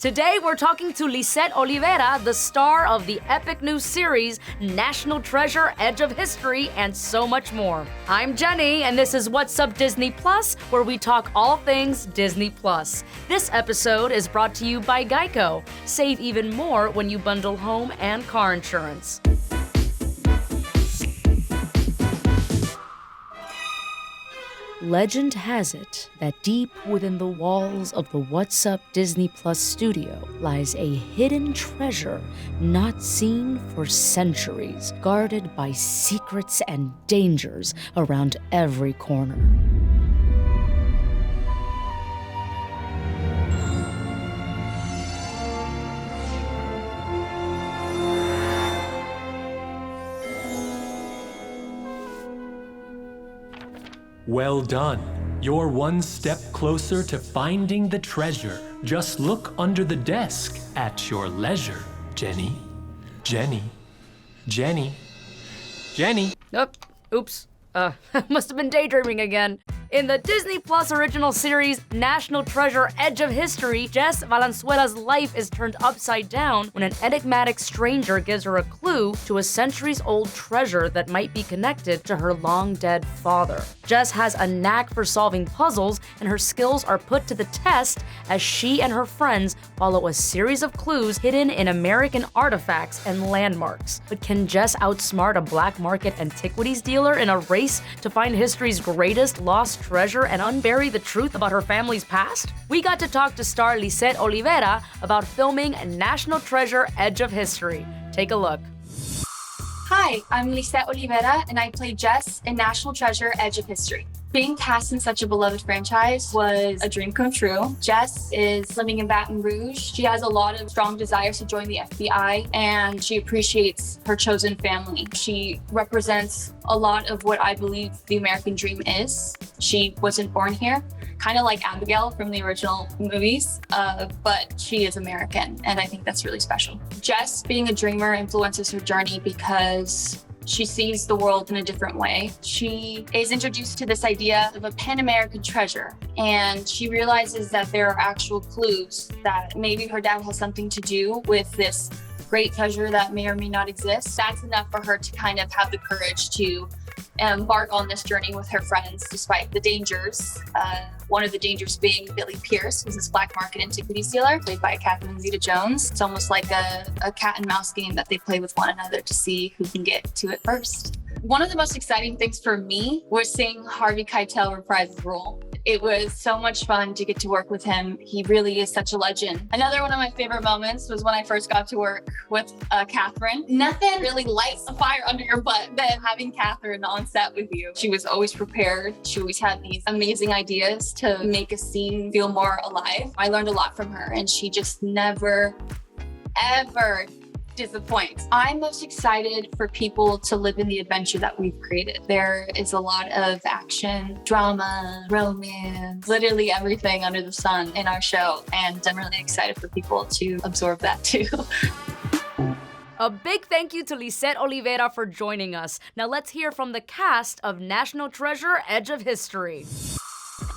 Today, we're talking to Lisette Olivera, the star of the epic new series, National Treasure, Edge of History, and so much more. I'm Jenny, and this is What's Up Disney Plus, where we talk all things Disney Plus. This episode is brought to you by Geico. Save even more when you bundle home and car insurance. Legend has it that deep within the walls of the What's Up Disney Plus studio lies a hidden treasure not seen for centuries, guarded by secrets and dangers around every corner. Well done. You're one step closer to finding the treasure. Just look under the desk at your leisure, Jenny. Jenny. Jenny. Jenny. Oops. Must have been daydreaming again. In the Disney Plus original series, National Treasure, Edge of History, Jess Valenzuela's life is turned upside down when an enigmatic stranger gives her a clue to a centuries-old treasure that might be connected to her long-dead father. Jess has a knack for solving puzzles, and her skills are put to the test as she and her friends follow a series of clues hidden in American artifacts and landmarks. But can Jess outsmart a black market antiquities dealer in a race to find history's greatest lost treasure and unbury the truth about her family's past? We got to talk to star Lisette Olivera about filming National Treasure, Edge of History. Take a look. Hi, I'm Lisette Olivera, and I play Jess in National Treasure, Edge of History. Being cast in such a beloved franchise was a dream come true. Jess is living in Baton Rouge. She has a lot of strong desires to join the FBI, and she appreciates her chosen family. She represents a lot of what I believe the American dream is. She wasn't born here, kind of like Abigail from the original movies, but she is American, and I think that's really special. Jess, being a dreamer, influences her journey because she sees the world in a different way. She is introduced to this idea of a Pan-American treasure, and she realizes that there are actual clues that maybe her dad has something to do with this great treasure that may or may not exist. That's enough for her to kind of have the courage to embark on this journey with her friends despite the dangers. One of the dangers being Billy Pierce, who's this black market antiquities dealer, played by Catherine Zeta-Jones. It's almost like a cat and mouse game that they play with one another to see who can get to it first. One of the most exciting things for me was seeing Harvey Keitel reprise his role. It was so much fun to get to work with him. He really is such a legend. Another one of my favorite moments was when I first got to work with Catherine. Nothing really lights a fire under your butt than having Catherine on set with you. She was always prepared. She always had these amazing ideas to make a scene feel more alive. I learned a lot from her, and she just never, ever disappoints. I'm most excited for people to live in the adventure that we've created. There is a lot of action, drama, romance, literally everything under the sun in our show, and I'm really excited for people to absorb that too. A big thank you to Lisette Olivera for joining us. Now let's hear from the cast of National Treasure, Edge of History.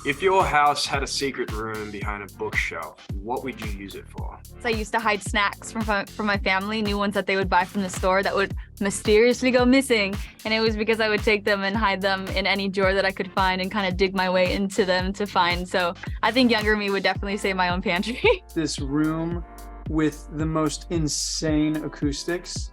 If your house had a secret room behind a bookshelf, what would you use it for? So I used to hide snacks from my family, new ones that they would buy from the store that would mysteriously go missing. And it was because I would take them and hide them in any drawer that I could find and kind of dig my way into them to find. So I think younger me would definitely say my own pantry. This room with the most insane acoustics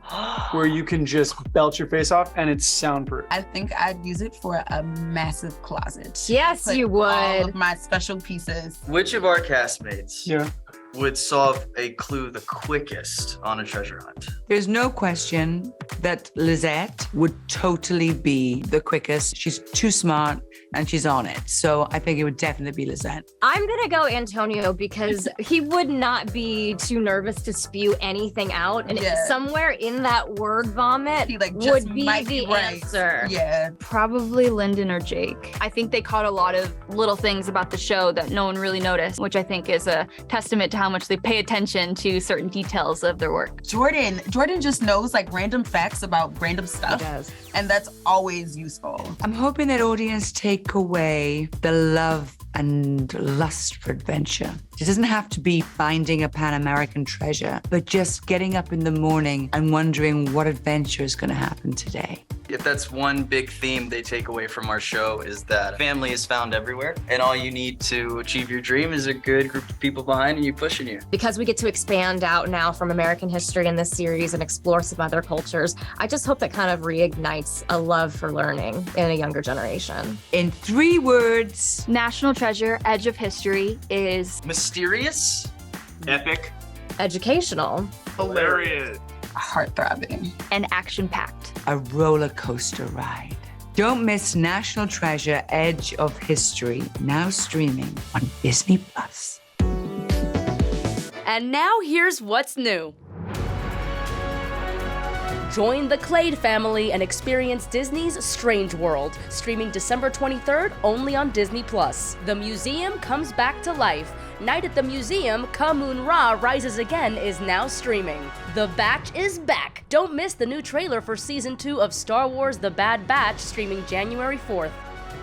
where you can just belt your face off and it's soundproof. I think I'd use it for a massive closet. Yes, Put you would. all of my special pieces. Which of our castmates Yeah. would solve a clue the quickest on a treasure hunt? There's no question that Lisette would totally be the quickest. She's too smart and she's on it. So I think it would definitely be Lisette. I'm gonna go Antonio because he would not be too nervous to spew anything out. And somewhere in that word vomit He just would be might the right. answer. Yeah. Probably Lyndon or Jake. I think they caught a lot of little things about the show that no one really noticed, which I think is a testament to how much they pay attention to certain details of their work. Jordan just knows like random facts about random stuff. He does. And that's always useful. I'm hoping that audience take away the love and lust for adventure. It doesn't have to be finding a Pan-American treasure, but just getting up in the morning and wondering what adventure is going to happen today. If that's one big theme they take away from our show, is that family is found everywhere, and all you need to achieve your dream is a good group of people behind you pushing you. Because we get to expand out now from American history in this series and explore some other cultures, I just hope that kind of reignites a love for learning in a younger generation. In 3 words, National Treasure: Edge of History is Mysterious, Epic, Educational. hilarious. Heart-throbbing. and action-packed. a roller coaster ride. Don't miss National Treasure: Edge of History, now streaming on Disney Plus. And now here's what's new. Join the Clade family and experience Disney's Strange World, streaming December 23rd only on Disney Plus. The museum comes back to life. Night at the Museum, Ka-Mun-Ra Rises Again is now streaming. The Batch is back. Don't miss the new trailer for Season 2 of Star Wars: The Bad Batch, streaming January 4th.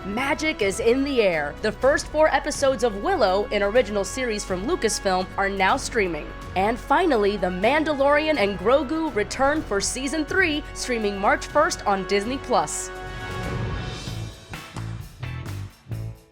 Magic is in the air. The first 4 episodes of Willow, an original series from Lucasfilm, are now streaming. And finally, The Mandalorian and Grogu return for Season 3, streaming March 1st on Disney Plus.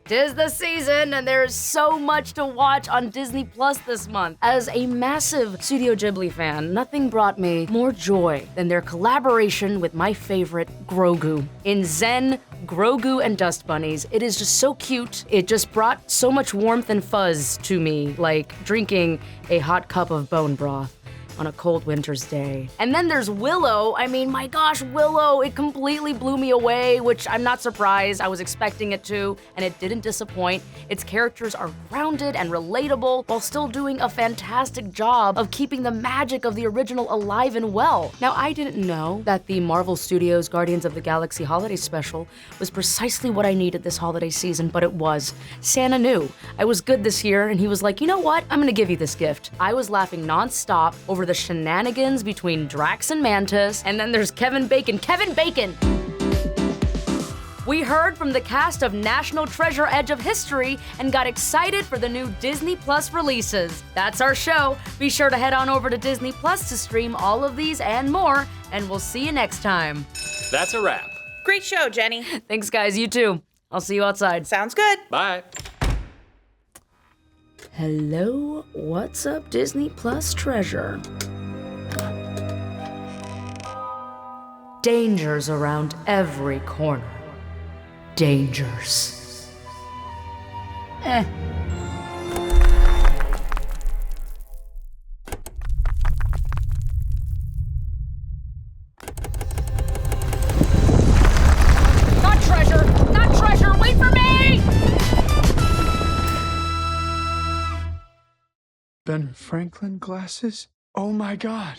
'Tis the season, and there's so much to watch on Disney Plus this month. As a massive Studio Ghibli fan, nothing brought me more joy than their collaboration with my favorite, Grogu. In Zen, Grogu and Dust Bunnies, it is just so cute. It just brought so much warmth and fuzz to me, like drinking a hot cup of bone broth on a cold winter's day. And then there's Willow. I mean, my gosh, Willow, it completely blew me away, which I'm not surprised. I was expecting it to, and it didn't disappoint. Its characters are grounded and relatable while still doing a fantastic job of keeping the magic of the original alive and well. Now, I didn't know that the Marvel Studios Guardians of the Galaxy holiday special was precisely what I needed this holiday season, but it was. Santa knew I was good this year, and he was like, you know what? I'm gonna give you this gift. I was laughing nonstop over the shenanigans between Drax and Mantis, and then there's Kevin Bacon. Kevin Bacon! We heard from the cast of National Treasure: Edge of History and got excited for the new Disney Plus releases. That's our show. Be sure to head on over to Disney Plus to stream all of these and more, and we'll see you next time. That's a wrap. Great show, Jenny. Thanks, guys. You too. I'll see you outside. Sounds good. Bye. Hello, what's up, Disney Plus treasure? Dangers around every corner. Dangers. Not treasure! Not treasure! Wait for me! Ben Franklin glasses? Oh my god.